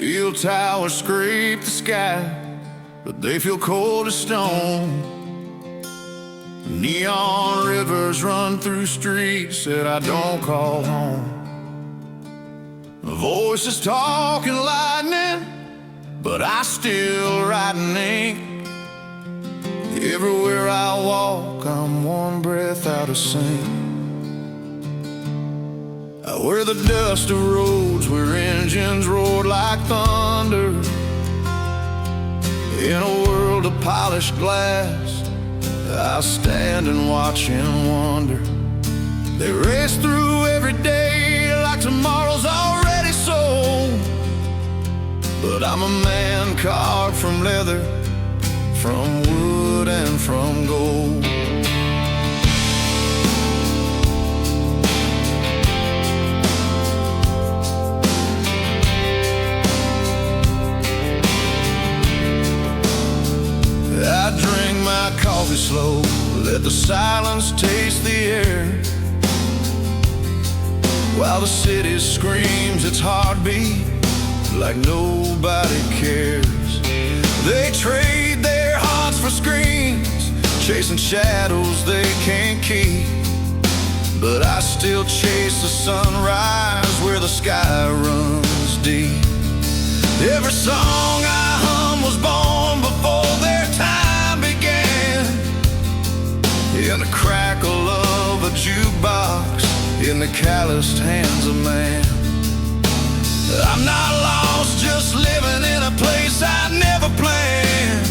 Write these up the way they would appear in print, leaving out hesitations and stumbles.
Steel towers scrape the sky, but they feel cold as stone. Neon rivers run through streets that I don't call home. Voices talking lightning, but I still write in ink. Everywhere I walk, I'm one breath out of sync. I wear the dust of roads where engines roared like thunder. In a world of polished glass, I stand and watch and wonder. They race through every day like tomorrow's already sold. But I'm a man carved from leather, from wood and from gold. I drink my coffee slow, let the silence taste the air, while the city screams its heartbeat like nobody cares. They trade their hearts for screens, chasing shadows they can't keep. But I still chase the sunrise where the sky runs deep. Every song I hum was born before their time began, in the crackle of a jukebox, in the calloused hands of man. I'm not lost, just living in a place I never planned,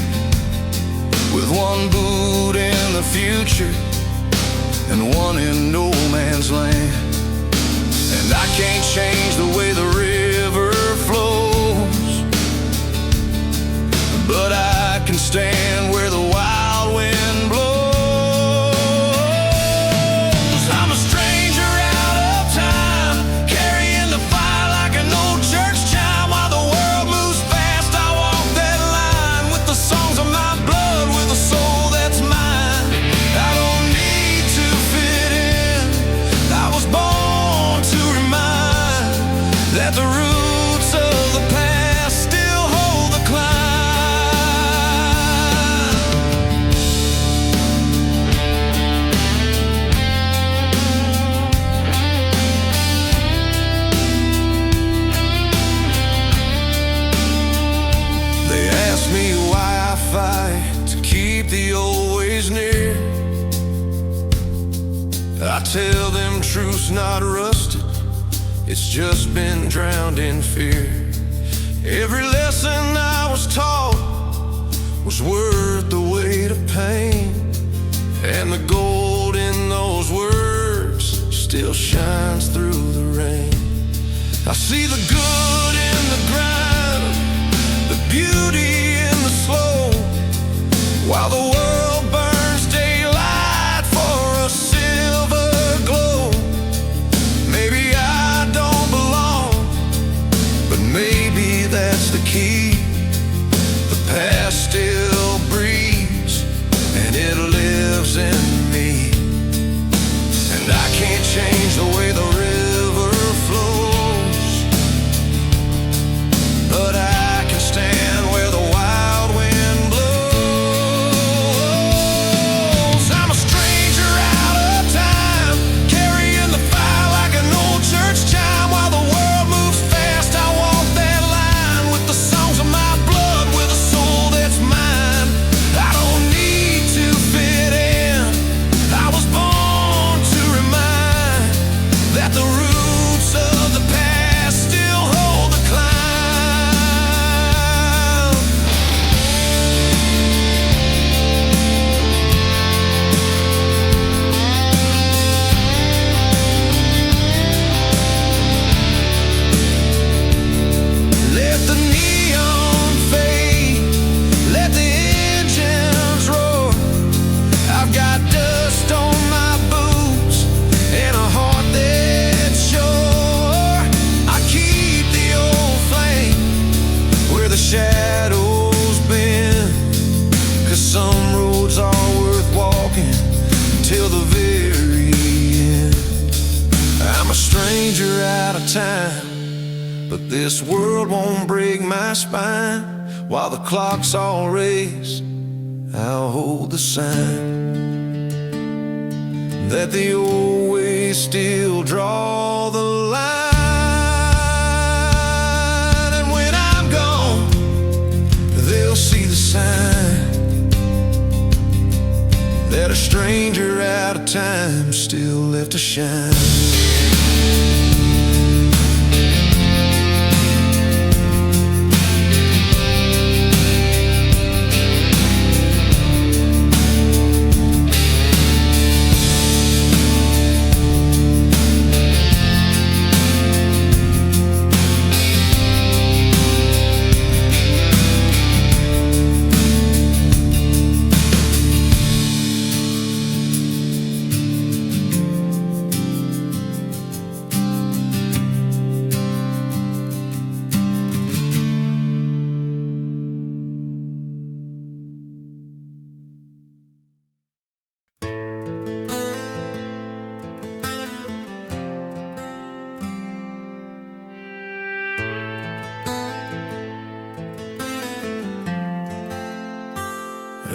with one boot in the future and one in no man's land. And I can't change the way the river flows, but I can stand where the wild wind blows. I'm a stranger out of time, carrying the fire like an old church chime. While the world moves fast, I walk that line with the songs of my blood, with a soul that's mine. I don't need to fit in, I was born to remind that the roots of the past still hold the climb. They ask me why I fight to keep the old ways near. I tell them truth's not rusted, it's just been drowned in fear. Every lesson I was taught was worth the weight of pain, and the gold in those words still shines through the rain. I see the good in the grind, the beauty in the slow, while the world burns daylight for a silver glow. Maybe I don't belong, but maybe that's the key. The past still breathes, and it lives in me. And I can't change the way the river flows, This world won't break my spine. While the clocks all race, I'll hold the sign that the old ways still draw the line. And when I'm gone, they'll see the sign that a stranger out of time still left to shine.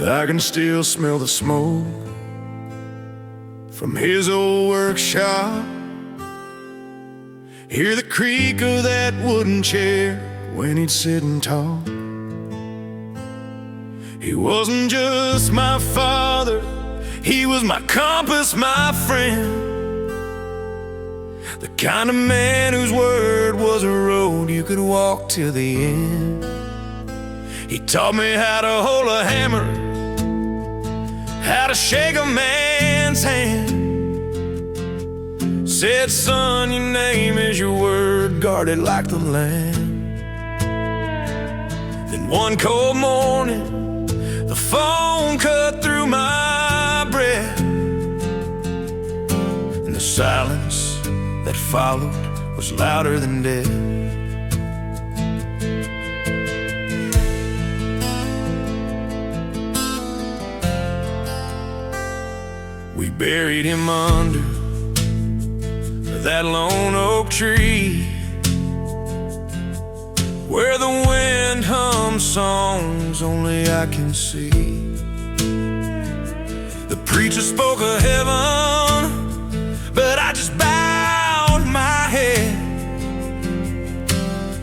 I can still smell the smoke from his old workshop, hear the creak of that wooden chair when he'd sit and talk. He wasn't just my father, he was my compass, my friend, the kind of man whose word was a road you could walk to the end. He taught me how to hold a hammer, how to shake a man's hand. Said, son, your name is your word, guard it like the land. Then one cold morning, the phone cut through my breath, and the silence that followed was louder than death. We buried him under that lone oak tree, where the wind hums songs only I can see. The preacher spoke of heaven, but I just bowed my head,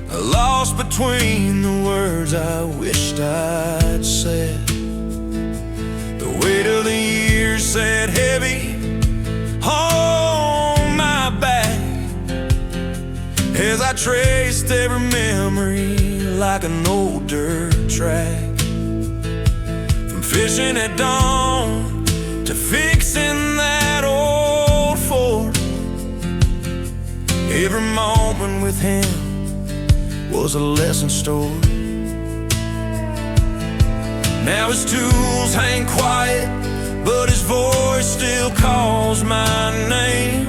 lost between the words I wished I'd said. The weight of the years sat heavy on my back as I traced every memory like an old dirt track. From fishing at dawn to fixing that old fort, every moment with him was a lesson stored. Now his tools hang quiet, but his voice still calls my name.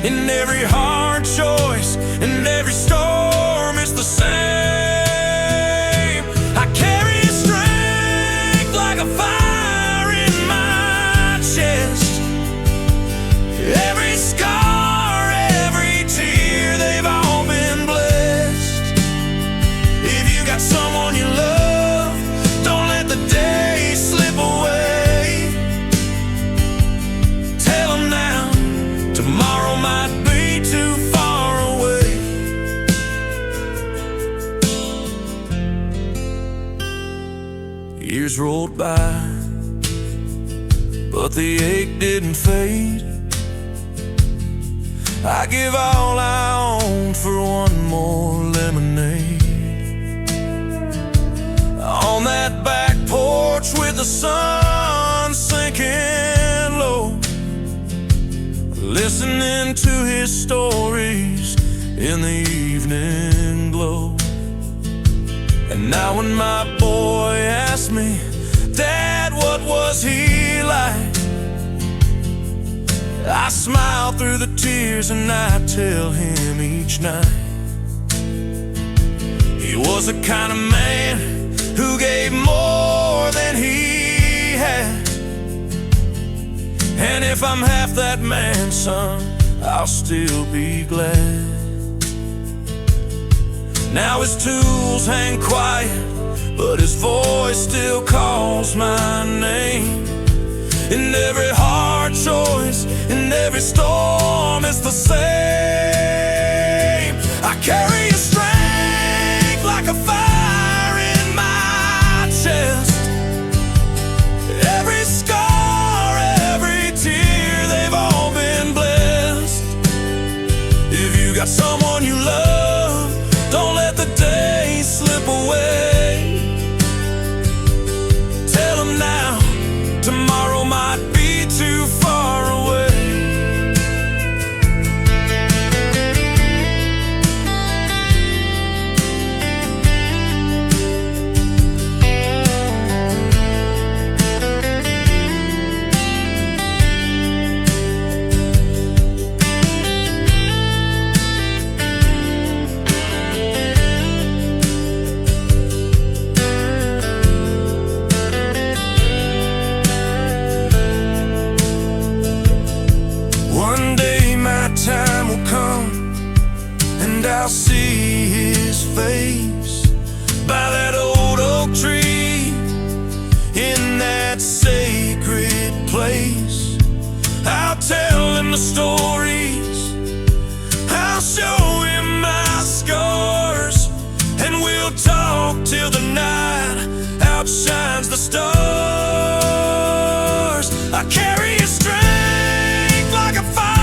In every hard choice, in every storm, it's the same. I carry his strength like a fire in my chest. Every scar, every tear, they've all been blessed. If you got someone you love, don't let the day slip away. Tell them now, tomorrow might be too far away. Years rolled by, but the ache didn't fade. I give all I own for one more lemonade. On that back porch with the sun sinking low, listening to his stories in the evening glow. And now when my boy asks me, Dad, what was he like? I smile through the tears and I tell him each night, he was the kind of man who gave more than he had. And if I'm half that man, son, I'll still be glad. Now his tools hang quiet, but his voice still calls my name. In every hard choice, in every storm, it's the same. I carry a strength like a fire in my chest. Every scar, every tear, they've all been blessed. If you got someone you love, don't let the day slip away. Tell them now, tomorrow might be too far away. Time will come and I'll see his face by that old oak tree in that sacred place. I'll tell him the stories, I'll show him my scars, and we'll talk till the night outshines the stars. I carry a strength like a fire.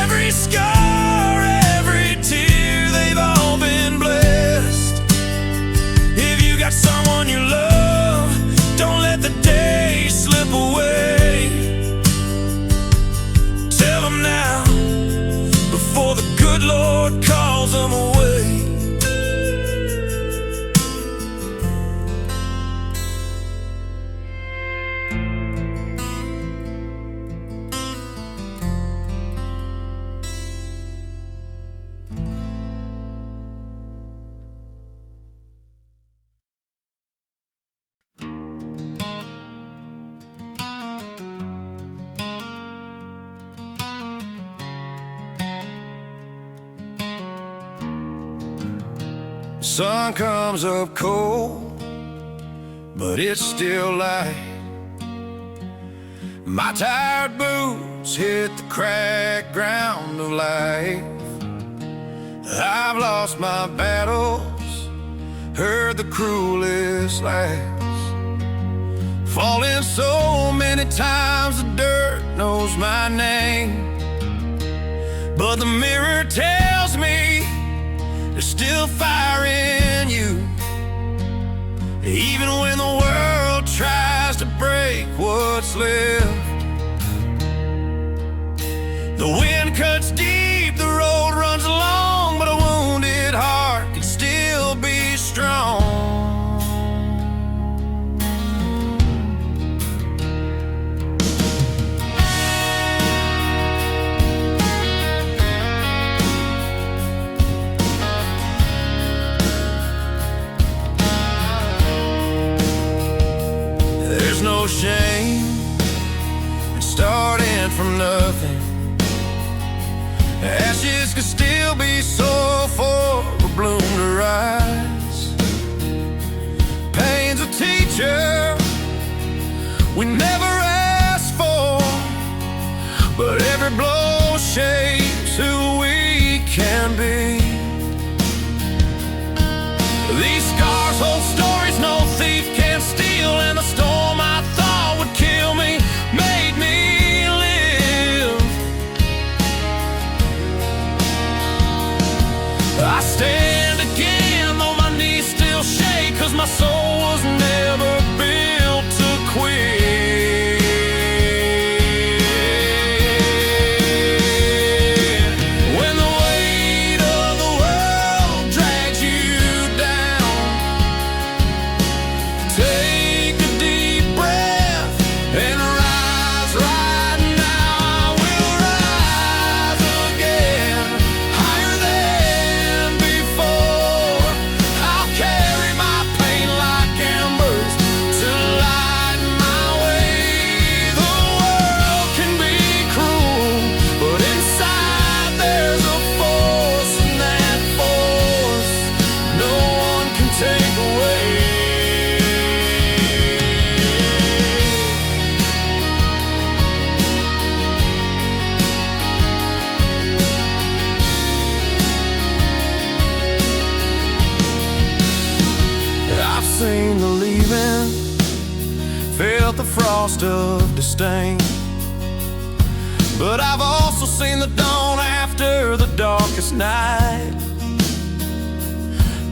Every scar, every tear, they've all been blessed. If you got someone you love, don't let the day slip away. Tell them now, before the good Lord calls them away. Sun comes up cold, but it's still light. My tired boots hit the cracked ground of life. I've lost my battles, heard the cruelest laughs, fallen so many times the dirt knows my name. But the mirror tells me there's still fire in you, even when the world tries to break what's left. The wind cuts deep, the road runs long, but a wounded heart can still be strong. No shame in starting from nothing. Ashes could still be sown for a bloom to rise. Pain's a teacher we never asked for, but every blow shapes who we can be. These scars hold stories no thief can steal, and the storm I thought would kill me made me live. I stand again, though my knees still shake, 'cause my soul was never built to quit. When the weight of the world drags you down, seen the leaving, felt the frost of disdain. But I've also seen the dawn after the darkest night.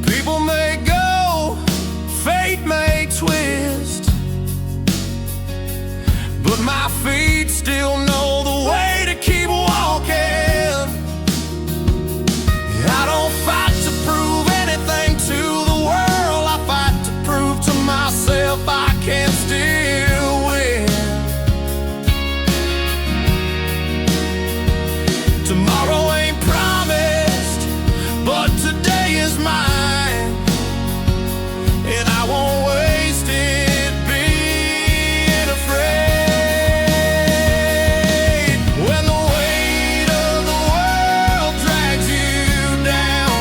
People may go, fate may twist, but my feet still know the way to keep walking. I don't fight to prove anything to the world, I fight to prove to myself I can still win. Tomorrow ain't promised, but today is mine, and I won't waste it being afraid. When the weight of the world drags you down,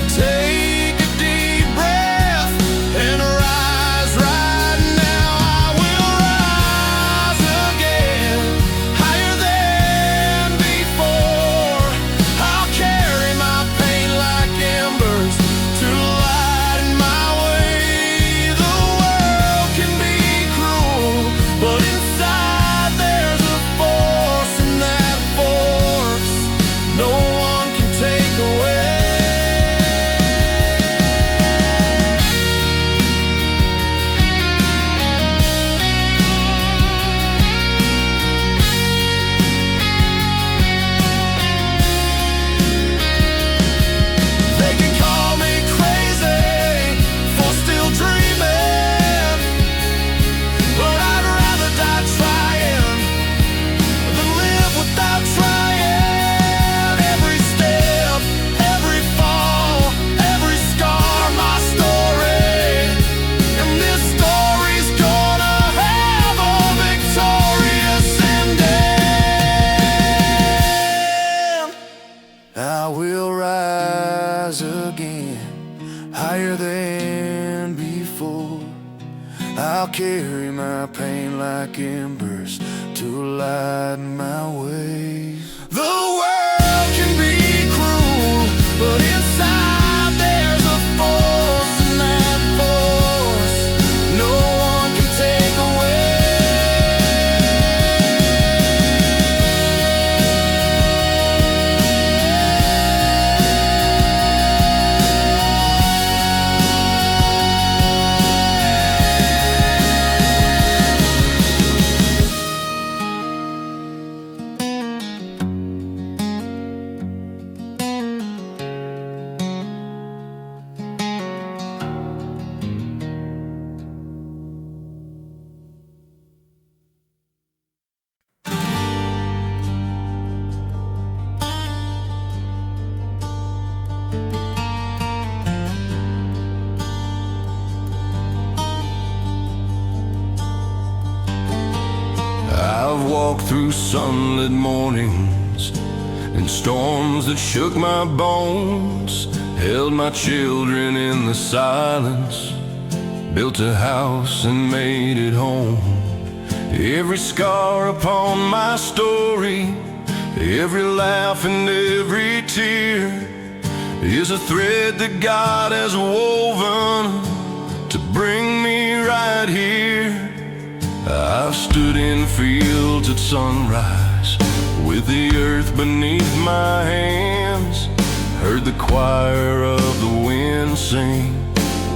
take a deep breath and rise right now. I will rise again, higher than before. I'll carry my pain like embers to light my way. The world can be cruel, but inside there's a force, and that force no one can take away. They can call me crazy for still dreaming, but I'd rather die trying than live without trying. Every step, every fall, every scar, my story, and this story's gonna have a victorious ending. I will rise again, higher than before. I'll carry my pain like embers to light my way. The world can be cruel, but inside there's a force, and that force no one can take away. I've walked through sunlit mornings and storms that shook my bones, held my children in the silence, built a house and made it home. Every scar upon my story, every laugh and every tear is a thread that God has woven to bring me right here. I've stood in fields at sunrise with the earth beneath my hands, heard the choir of the wind sing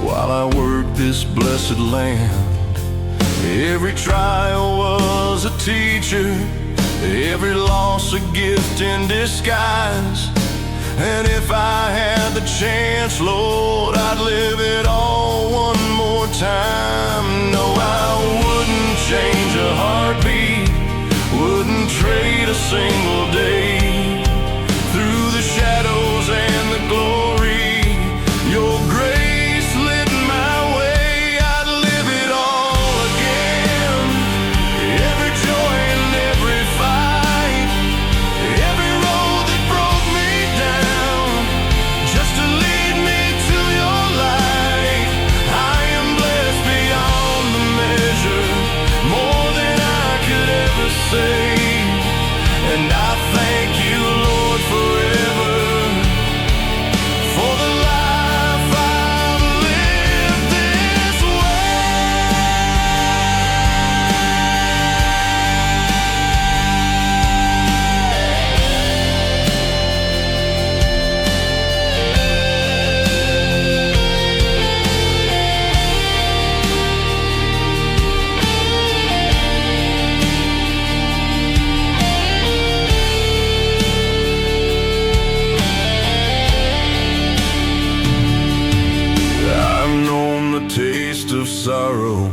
while I worked this blessed land. Every trial was a teacher, every loss a gift in disguise. And if I had the chance, Lord, I'd live it all one more time. No, I wouldn't change a heartbeat, wouldn't trade a single day. Through the shadows and the glory, your grace lit my way. I'd live it all again. Every joy and every fight, every road that broke me down, just to lead me to of sorrow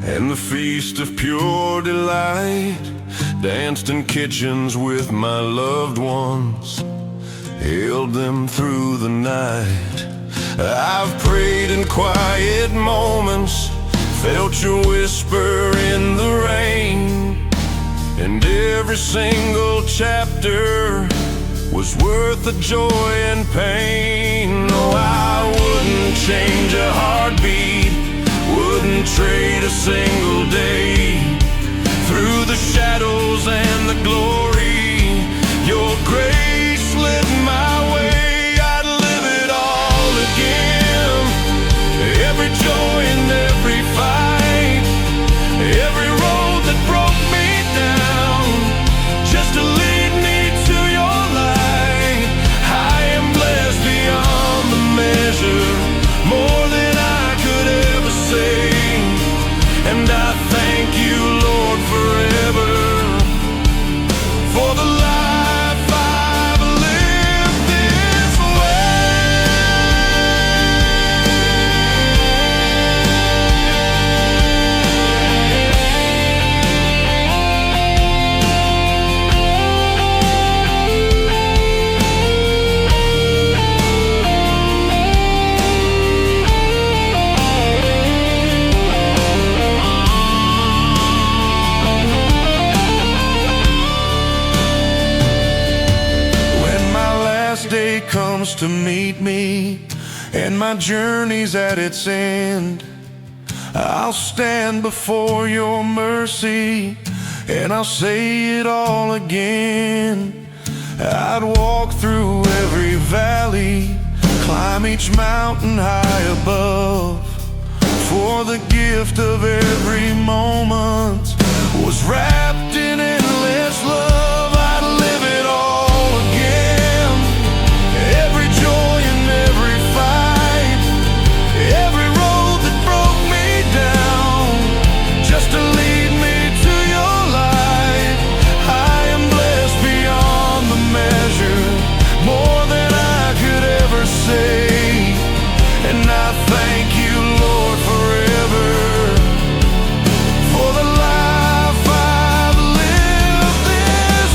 and the feast of pure delight. Danced in kitchens with my loved ones, held them through the night. I've prayed in quiet moments, felt your whisper in the rain, and every single chapter was worth the joy and pain. No, I wouldn't change a heartbeat, wouldn't trade a single day. Through the shadows and the glory, your grace lit my way. I'd live it all again, every joy and every fight, every road that broke me down, just to lead me to your light. I am blessed beyond the measure, more than I could ever say, and I thank you, Lord, forever for the life I've lived this day comes to meet me and my journey's at its end. I'll stand before your mercy and I'll say it all again. I'd walk through every valley, climb each mountain high above, for the gift of every moment was wrapped in endless love. I'd live it all again, every joy and every fight, every road that broke me down, just to lead me to your light. I am blessed beyond the measure, more than I could ever say, and I thank you, Lord, forever for the life I've lived this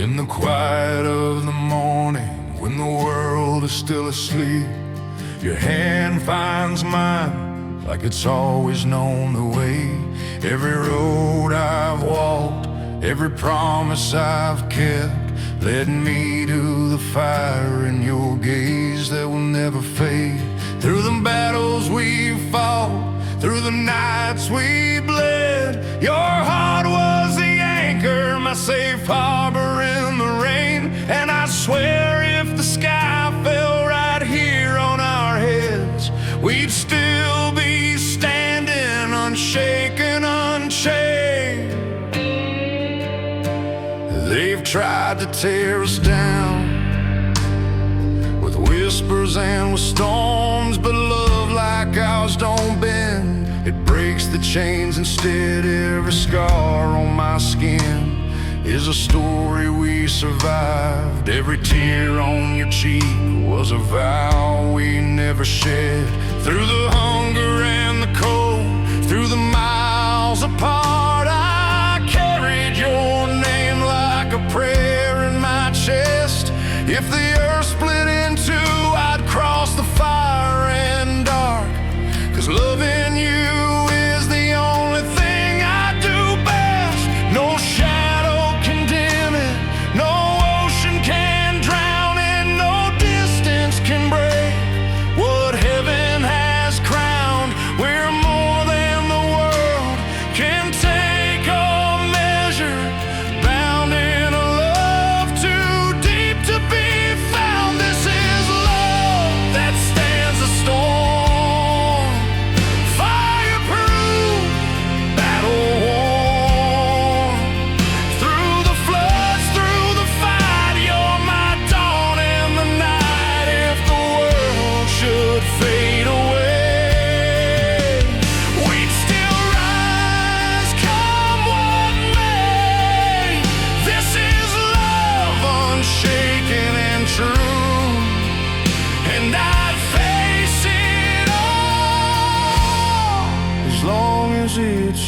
in the quiet of the morning, when the world is still asleep, your hand finds mine like it's always known the way. Every road I've walked, every promise I've kept, led me to the fire in your gaze that will never fade. Through the battles we fought, through the nights we bled, your heart was the anchor, my safe harbor in the rain. And I swear if the sky fell right here on our heads, we'd still be standing unshaken, unchained. They've tried to tear us down with whispers and with storms, but love like ours don't bend. It breaks the chains instead. Every scar on my skin is a story we survived. Every tear on your cheek was a vow we never shed. Through the hunger and the cold, through the miles apart, I carried your name like a prayer in my chest. If the earth split in two, I'd cross the fire and dark, 'cause loving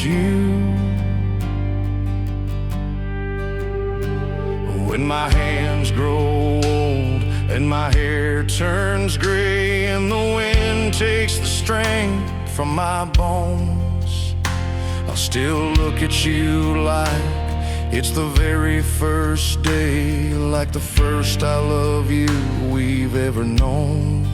it's you. When my hands grow old and my hair turns gray and the wind takes the strength from my bones, I'll still look at you like it's the very first day, like the first I love you we've ever known.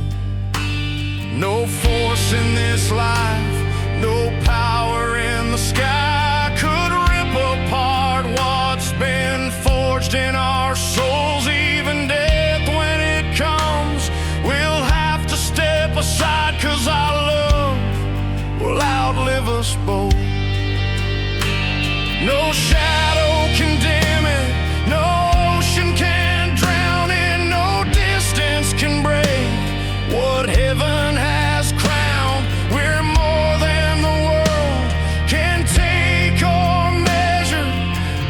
No force in this life, no power in the sky could rip apart what's been forged in our souls. Even death, when it comes, we'll have to step aside, 'cause our love will outlive us both. No shadow can dim it, no ocean can drown it, no distance can break what heaven has crowned. We're more than the world can take or measure,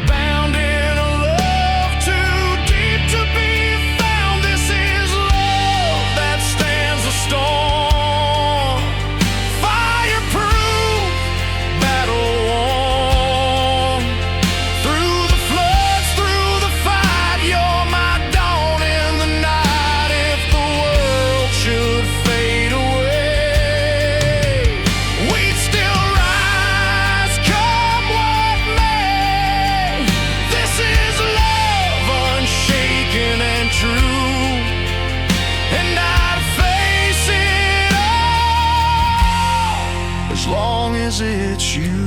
bound in a love too deep to be found. This is love that stands the storm, fireproof, battle worn. Through the floods, through the fight, you're my dawn in the night. If the world should fade away, we'd still rise, come what may. This is love, unshaken and true, and I'd face it all as long as it's you.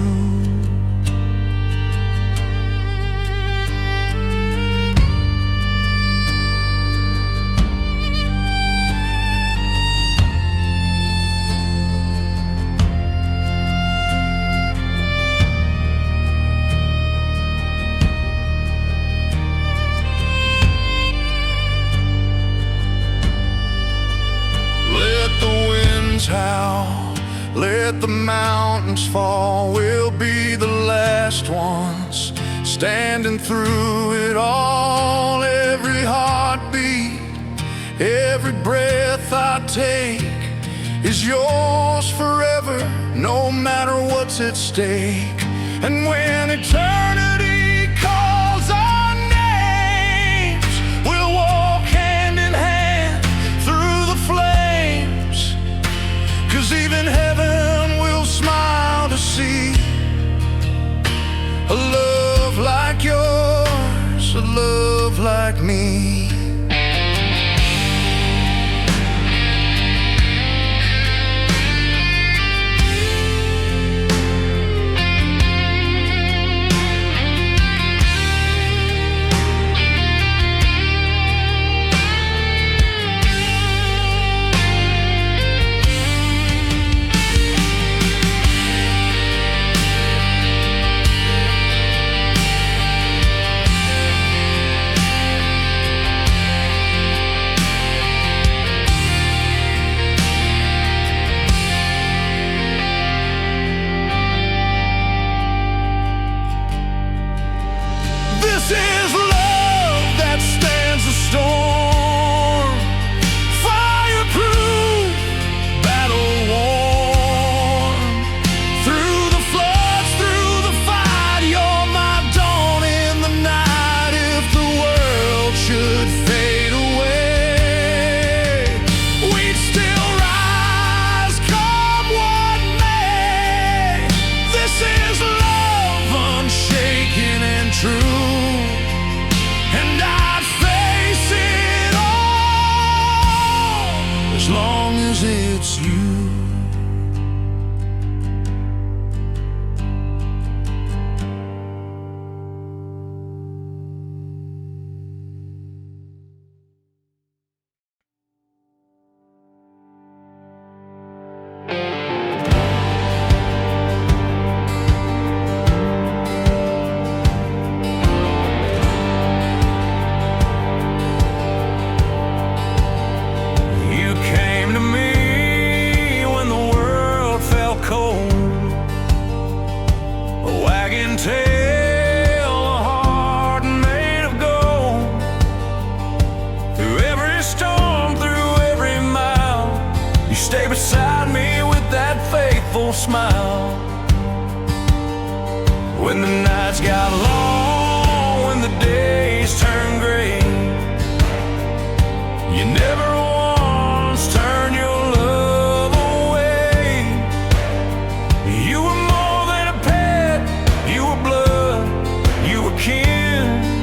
Let the winds howl, let the mountains fall. We'll be the last ones standing through it all. Every heartbeat, every breath I take is yours forever, no matter what's at stake. And when eternity calls our names, we'll walk hand in hand through the flames, 'cause even heaven will smile to see a love like yours, a love like me. This is love that stands the storm, fireproof, battle worn. Through the floods, through the fight, you're my dawn in the night. If the world should fade away, we'd still rise, come what may. This is love, unshaken and true, and I'd face it all as long as it's you. You came to me when the world felt cold, a wagon tail, a heart made of gold. Through every storm, through every mile, you stay beside me with that faithful smile. When the nights got long, when the days turned gray, you never once turned your love away. You were more than a pet, you were blood, you were kin,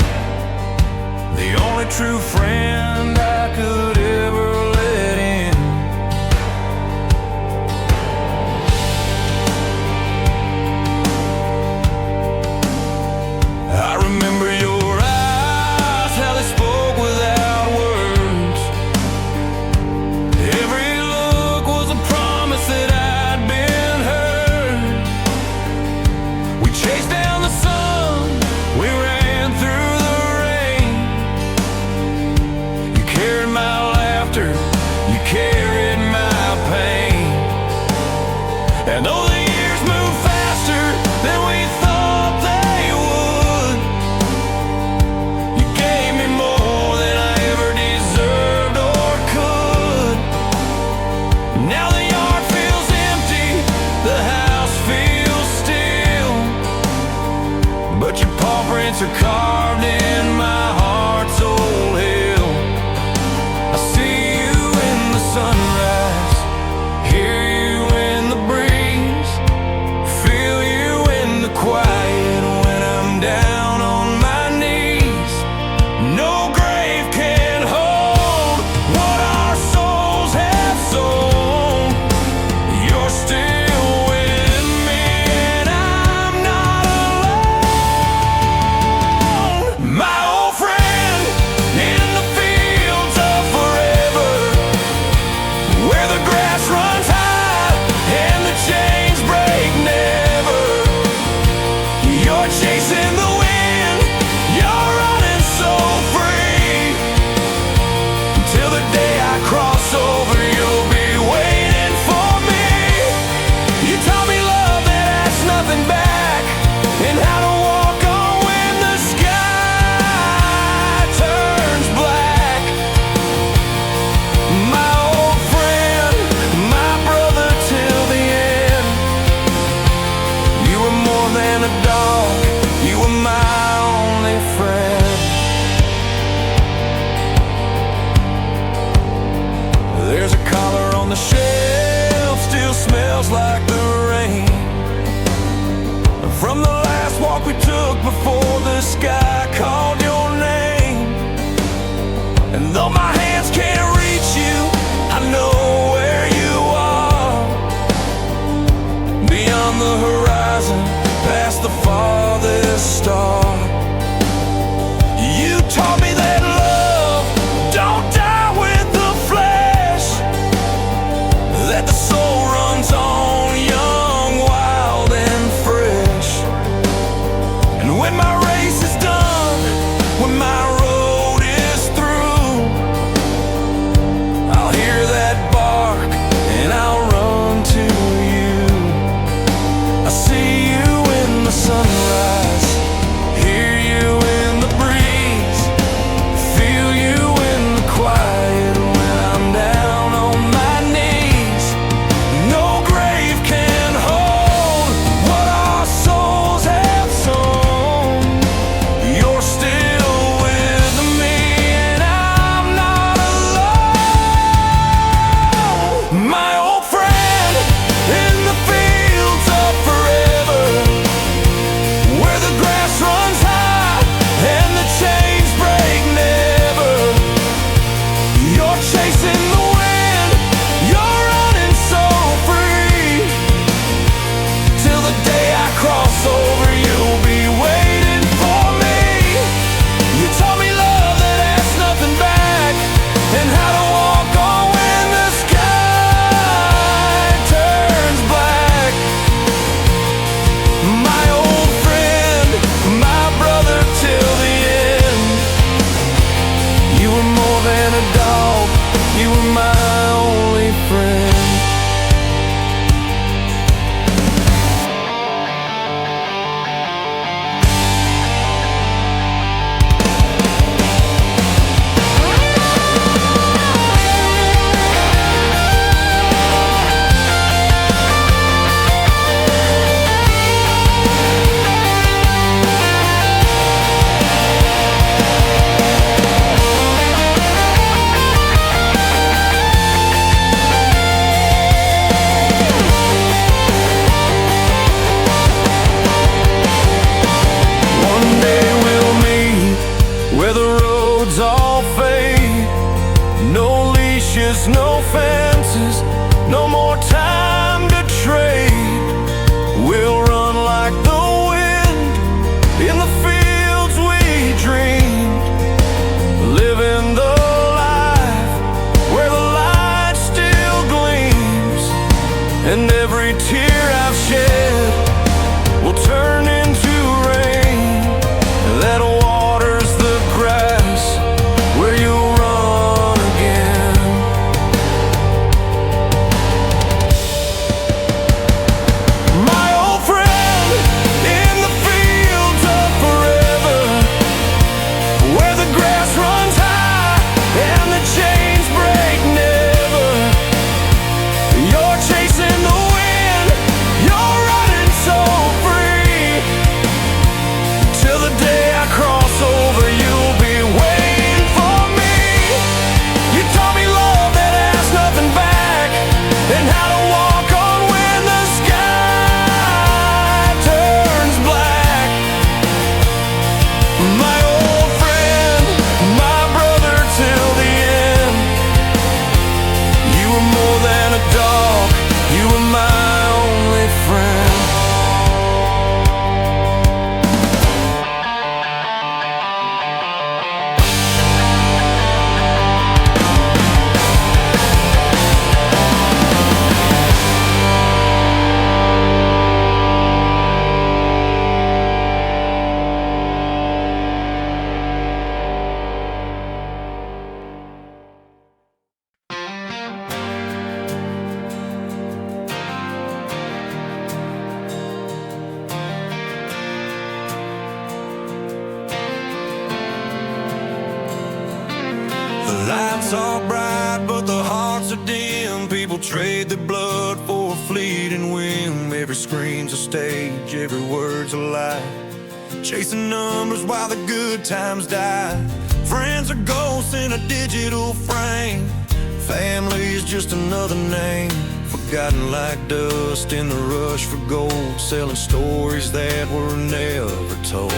the only true friend I could ever let in. I horses, no more time to trade. We'll run like the wind in the fields we dreamed, living the life where the light still gleams. And every tear I've shed will turn into rain that waters the grass where you'll run again. My old friend in the fields of forever, where the grass runs high and the chains break never. You're chasing the wind, you're running so free. Till the day I cross over, you'll be waiting for me. You taught me love that asks nothing back, and how to walk on when the sky turns black. My old friend, my brother till the end. You were more than a dog, you were my only friend. The lights are bright, but the hearts are dim. People trade their blood for a fleeting whim. Every screen's a stage, every word's a lie, chasing numbers while the good times die. Friends are ghosts in a digital frame. Family's just another name, forgotten like dust in the rush for gold, selling stories that were never told.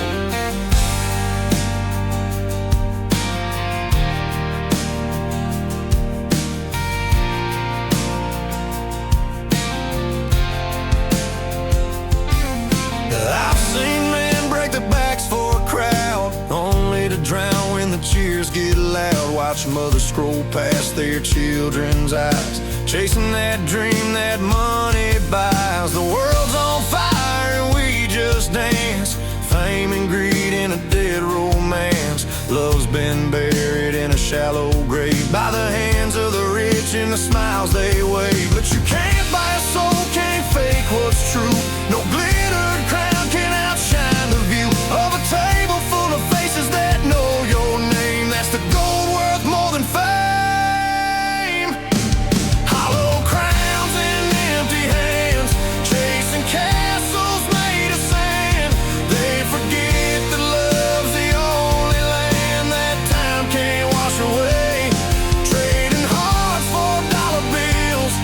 I've seen men break their backs for a crowd, only to drown when the cheers get loud. Watch mothers scroll past their children's eyes, chasing that dream that money buys. The world's on fire and we just dance, fame and greed in a dead romance. Love's been buried in a shallow grave by the hands of the rich and the smiles they wave. But you can't buy a soul, can't fake what's true. No glittered crown can outshine the view of a table full of faces that know your name. That's the gold worth more than fame. Hollow crowns and empty hands, chasing castles made of sand. They forget that love's the only land that time can't wash away. Trading hearts for dollar bills,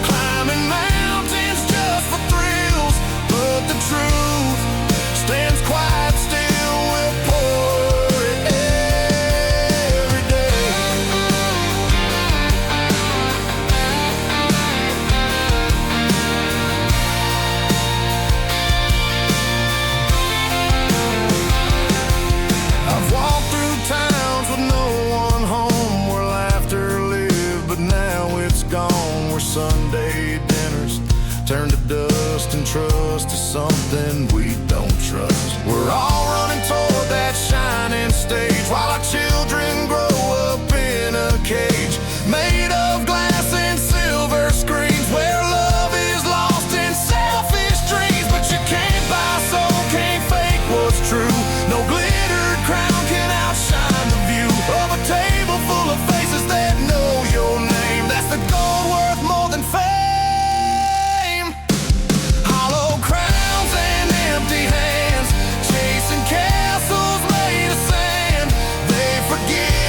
climbing mountains just for thrills. But the truth stands quiet still, we'll pour it every day. I've walked through towns with no one home, where laughter lived, but now it's gone. Where Sunday dinners turn to dust and trust is something we don't trust. We're all running toward that shining stage, while our children grow up in a cage made of glass and silver screens, where love is lost in selfish dreams. But you can't buy a soul, can't fake what's true. No glittered crown can outshine the view of a table full of faces that know your name. That's the gold worth more than fame. Hollow crowns and empty hands, chasing castles made of sand. They forget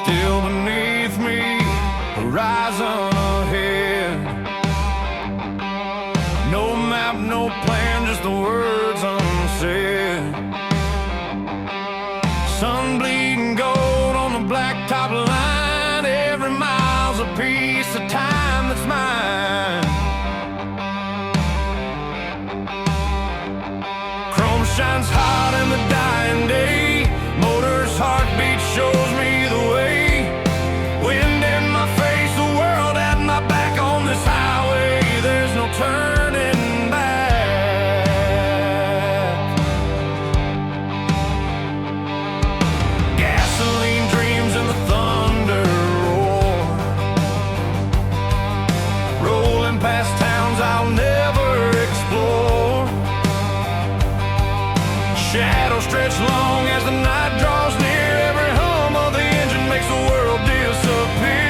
Still beneath me, horizon ahead. No map, no plan, just the words unsaid. Sun bleeding gold on the blacktop line. Every mile's a piece of time that's mine. Chrome shines hot in the dying day. Motor's heartbeat shows me the way. Wind in my face, the world at my back on this highway. There's no turning back. Gasoline dreams in the thunder roar, rolling past towns I'll never explore. Shadows stretch long as the night draws near. Every hum of the engine makes the world disappear.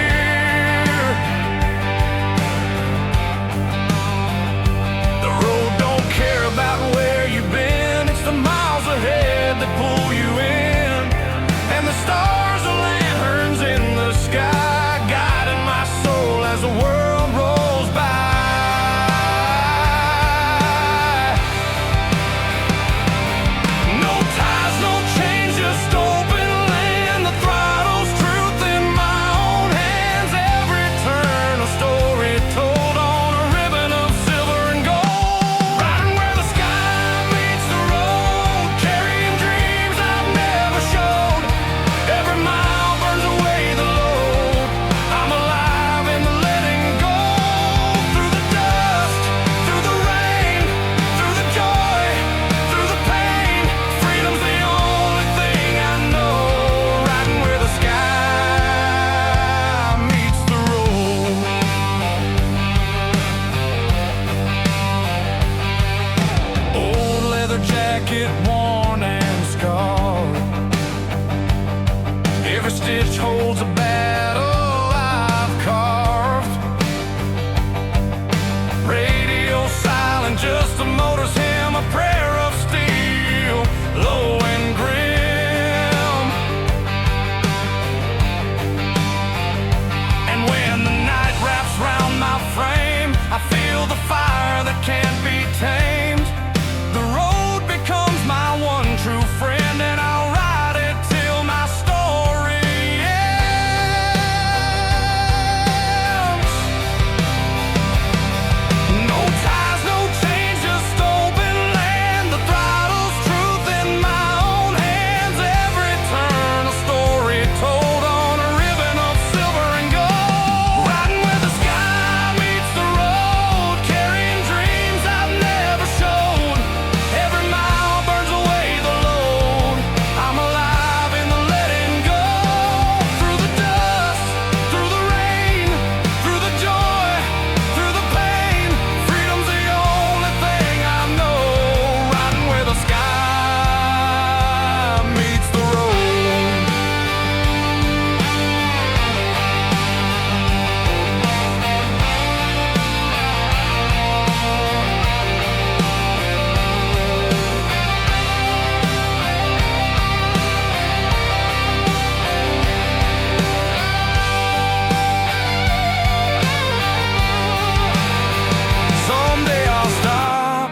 The road don't care about where you've been. It's the miles ahead that pull you in. And the stars are lanterns in the sky, guiding my soul as the world rolls by. Jacket worn and scarred, every stitch holds a battle I've carved. Radio silent, just the motor's hymn, a prayer of steel, low and grim. And when the night wraps round my frame, I feel the fire that can't be tamed. The road becomes my one true friend, and I'll ride it till my story ends. No ties, no chains, just open land. The throttle's truth in my own hands. Every turn a story told on a ribbon of silver and gold. Riding where the sky meets the road, carrying dreams I've never showed. Every mile burns away the load. I'm alive in the letting go. Through the dust, through the rain, through the joy, through the pain. Freedom's the only thing I know. Riding where the sky meets the road. Someday I'll stop,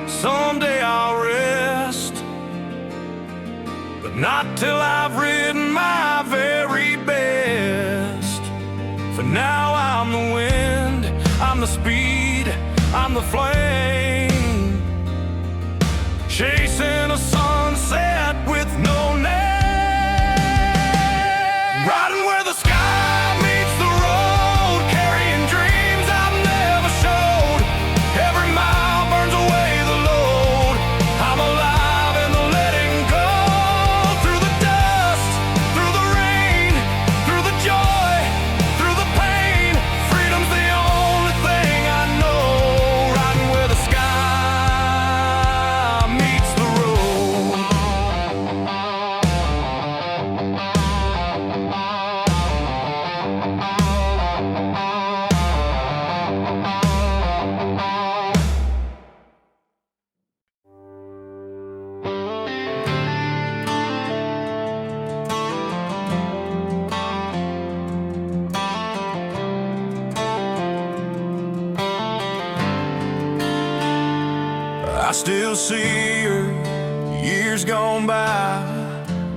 someday I'll rest, but not till I've ridden my very best. For now I'm the wind, I'm the speed, I'm the flame, chasing a sunset with no name. Riding where the sky meets the road, carrying dreams I've never showed. Every mile burns away the load. I'm alive in the letting go. Through the dust, through the rain, through the joy, through the pain. Freedom's the only thing I know. Riding where the sky meets the road. still see her, years gone by,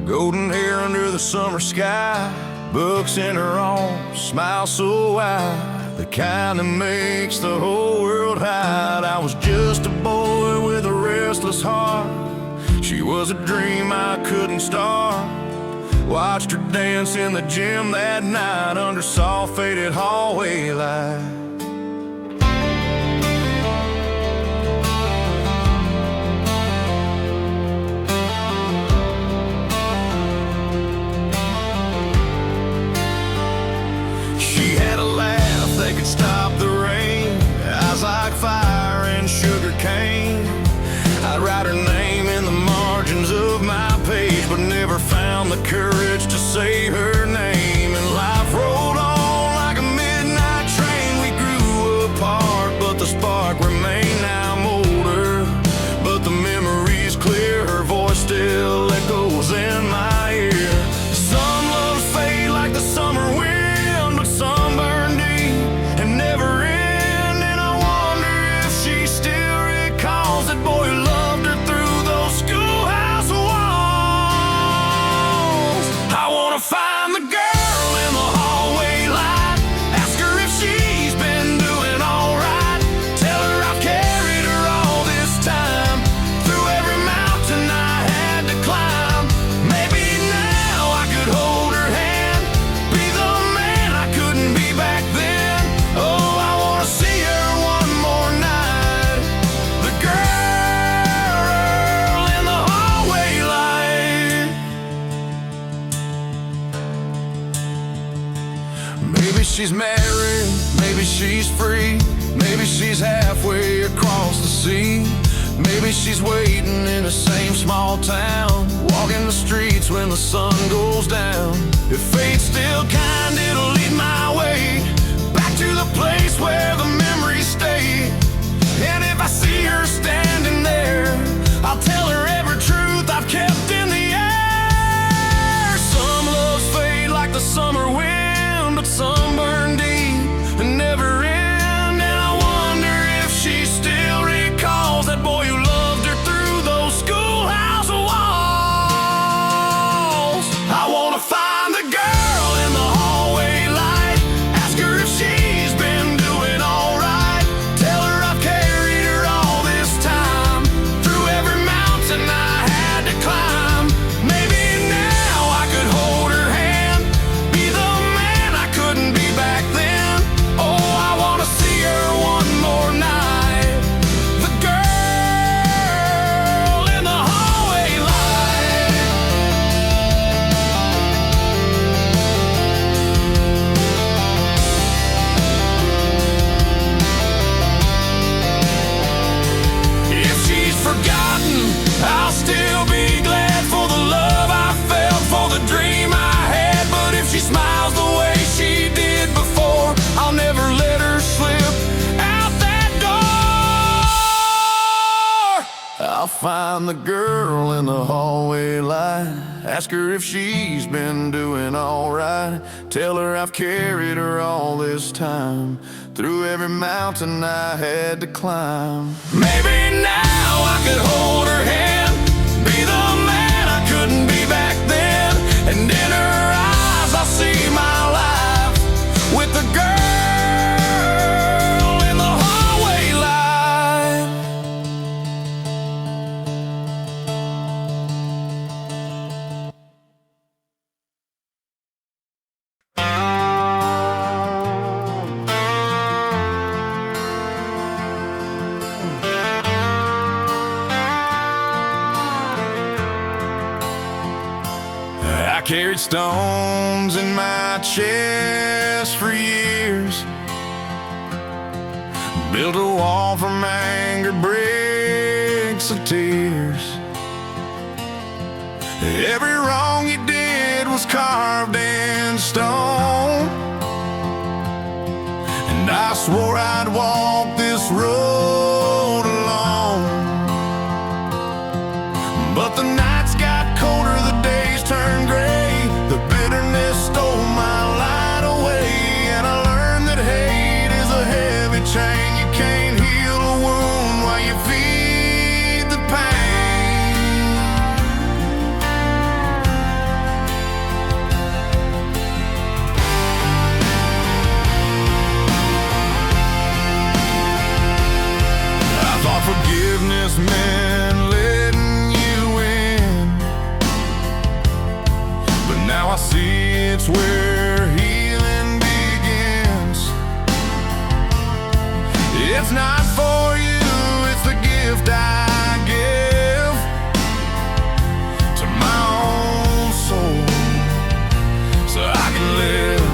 golden hair under the summer sky, books in her arms, smile so wide, the kind that makes the whole world hide. I was just a boy with a restless heart. She was a dream I couldn't start. Watched her dance in the gym that night under soft faded hallway light. She had a laugh that could stop the rain, eyes like fire and sugar cane. I'd write her name in the margins of my page, but never found the courage to say her name. And life rolled on like a midnight train. We grew apart, but the spark remained. Now I'm older, but the memory's clear. Her voice still echoes in my ear. Some loves fade like the summer wind, but some burn deep and never end. And I wonder if she still recalls that boy who loved her through those schoolhouse walls. I wanna find the girl in the hallway light, ask her if she's been doing alright, tell her I've carried her all this time, through every mountain I had to climb. Maybe now I could hold her hand, be the man I couldn't be back then. Oh, I wanna see her one more night, the girl in the hallway light. Maybe she's married, maybe she's free, maybe she's halfway across the sea. Maybe she's waiting in the same small town, walking the streets when the sun goes down. If fate's still kind, it'll lead my way back to the place where the memories stay. And if I see her standing there, I'll tell her every truth I've kept in the air. Some loves fade like the summer wind, but some burn deep and never end. And I wonder if she still recalls that boy who loved her through those schoolhouse walls. I wanna find the girl in the hallway light, ask her if she's been doing alright, tell her I've carried her all this time, through every mountain I had to climb. Maybe now I could hold her hand, be the man I couldn't be back then. Oh, I wanna see her one more night, the girl in the hallway light. If she's forgotten, I'll still be glad for the love I felt, for the dream I had. But if she smiles the way she did before, I'll never let her slip out that door. I'll find the girl in the hallway light, ask her if she's been doing alright, tell her I've carried her all this time, through every mountain I had to climb. Maybe now I could hold her hand, be the man I couldn't be back then. And in her eyes I'll see my life, with the girl in the hallway light. I carried stones in my chest for years, built a wall from anger, bricks of tears. Every wrong you did was carved in stone, and I swore I'd walk this road alone. But the nights got colder, the days turned gray, the bitterness stole my light away. And I learned that hate is a heavy chain, you can't heal a wound while you feel pain. I thought forgiveness meant letting you in, but now I see it's where healing begins. It's not for you, it's the gift I give to my own soul, so I can live.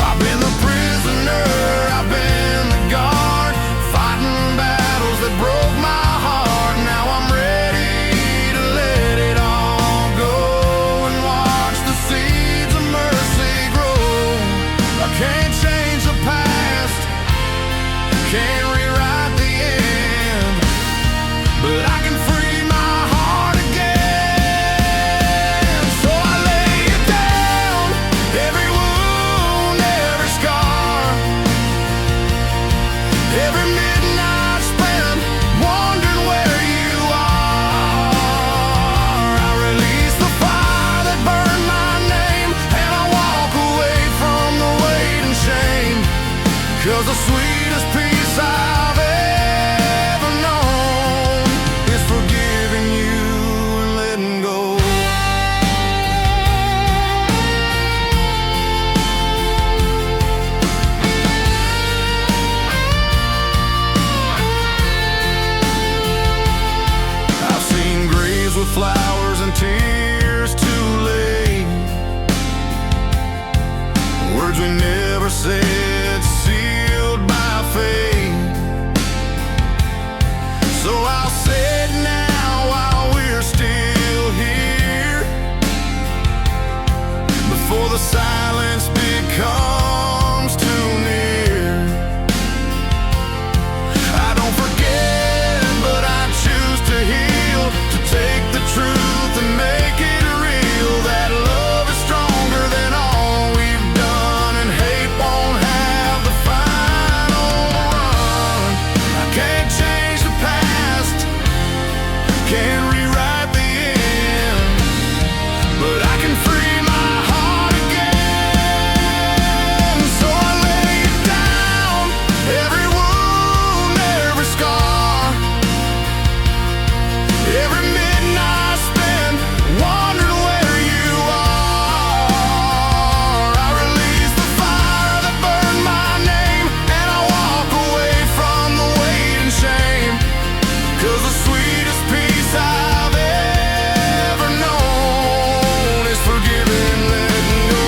I've been the prisoner, I've been the guard, fighting battles that broke my heart. Now I'm ready to let it all go and watch the seeds of mercy grow. I can't change the past, can't rewrite the end, but I can free my heart again. So I lay it down, every wound, every scar, every midnight spent wondering where you are. I release the fire that burned my name, and I walk away from the weight and shame, 'cause the sweetest peace I've ever known is forgiving you and letting go. I've seen graves with flowers and tears too late, words we never said, sealed by fate. So I'll say it now while we're still here, before the silence becomes too near. I don't forget, but I choose to heal, to take the truth and make it real, that love is stronger than all we've done, and hate won't have the final run. I can't change the past, can't rewrite the end, but I can free my heart again. So I lay it down, every wound, every scar, every midnight spent wondering where you are. I release the fire that burned my name, and I walk away from the weight and shame, 'cause the sweetest peace I've ever known is forgiving, letting go.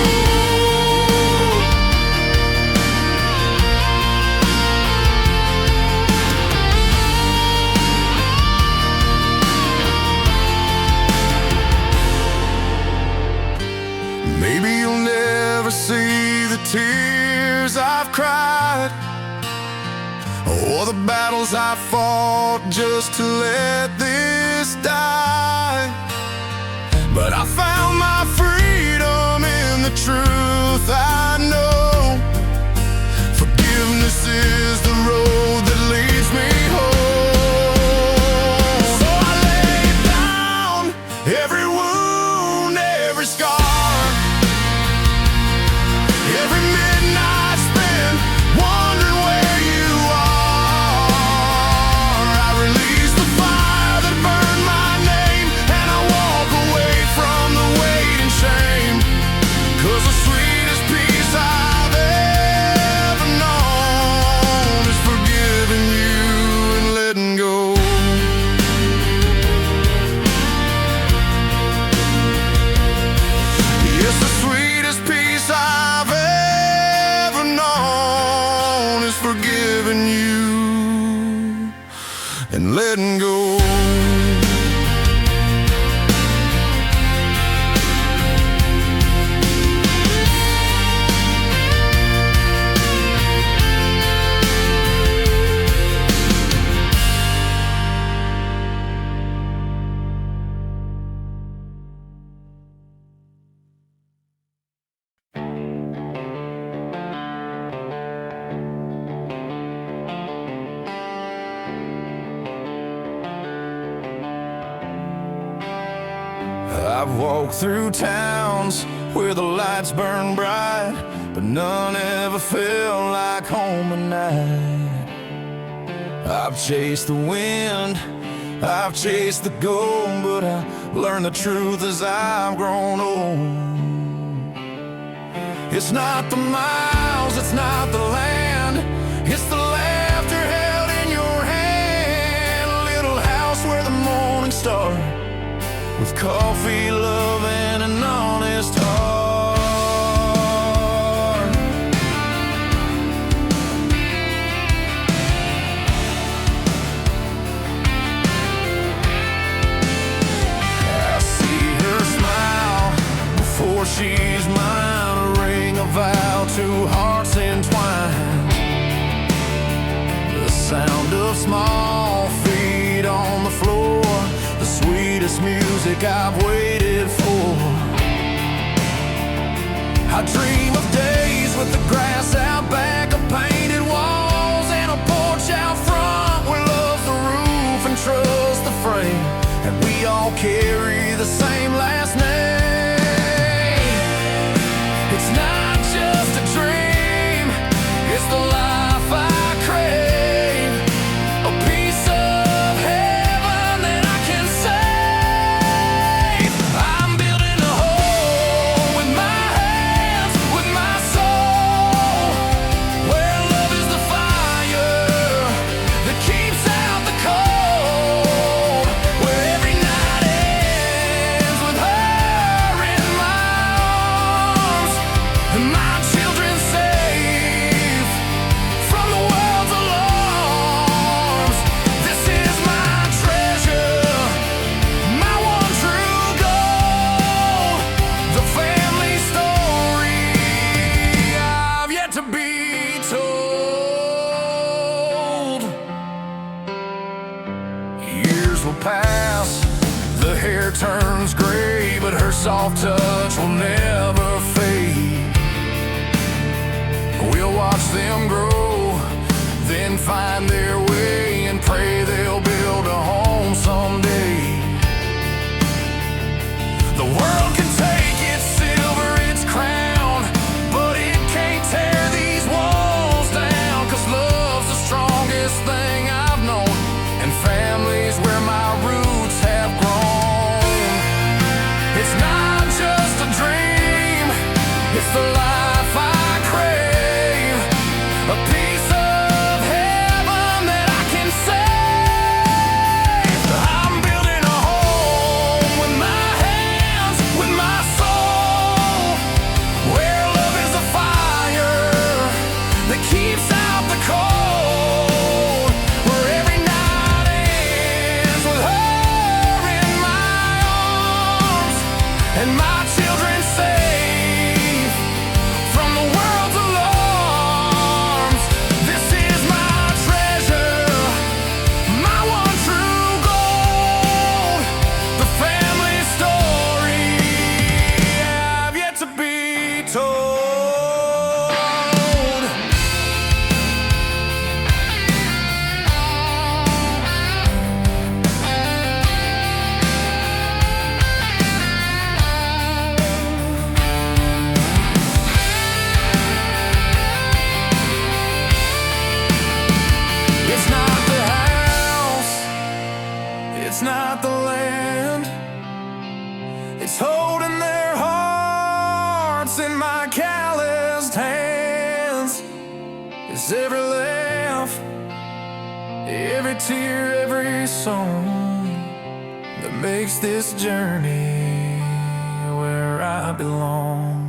Maybe you'll never see the tears I've cried, or the battles I fought just to let this die, but I found my freedom in the truth I know. Forgiveness is the road that leads me home. So I lay down every wound, every scar, every midnight spent wondering where you are. I release the fire that burned my name, and I walk away from the weight and shame, 'cause the sweetest peace I've ever known is forgiving you and letting go. Yes, the sweetest peace I've ever known is forgiving you and letting go. I've walked through towns where the lights burn bright, but none ever felt like home at night. I've chased the wind, I've chased the gold, but I learned the truth as I've grown old. It's not the miles, it's not the land, it's the laughter held in your hand. A little house where the morning star, with coffee, love, and an honest heart. I see her smile before she's mine, a ring, a vow, two hearts entwined. The sound of small feet on the floor, the sweetest music I've waited for. I dream of days with the grass out back, of painted walls and a porch out front, where love's the roof and trust the frame, and we all carry the same last name. It's not just a dream, it's the life I crave, a piece of heaven that I can save. I'm building a home with my hands, with my soul, where love is the fire that keeps out the cold, where every night ends with her in my arms, and my children safe from the world's alarms. This is my treasure, my one true gold, the family story I've yet to be told. Years will pass, the hair turns gray, but her soft touch will never fade. We'll watch them grow, then find their way, and pray they'll build a home someday. The world can take its silver, its crown, but it can't tear these walls down, 'cause love's the strongest thing I've known, and family's where my roots have grown. It's not just a dream, it's the life I crave, a piece of heaven that I can save. I'm building a home with my hands, with my soul, where love is a fire that keeps out the cold, where every night ends with her in my arms, and my children safe from the world's alarms. This is my treasure, my one true gold, the family story I've yet to be told. It's not the house, it's not the land, it's holding their hearts in my calloused hands. It's every laugh, every tear, every song that makes this journey where I belong.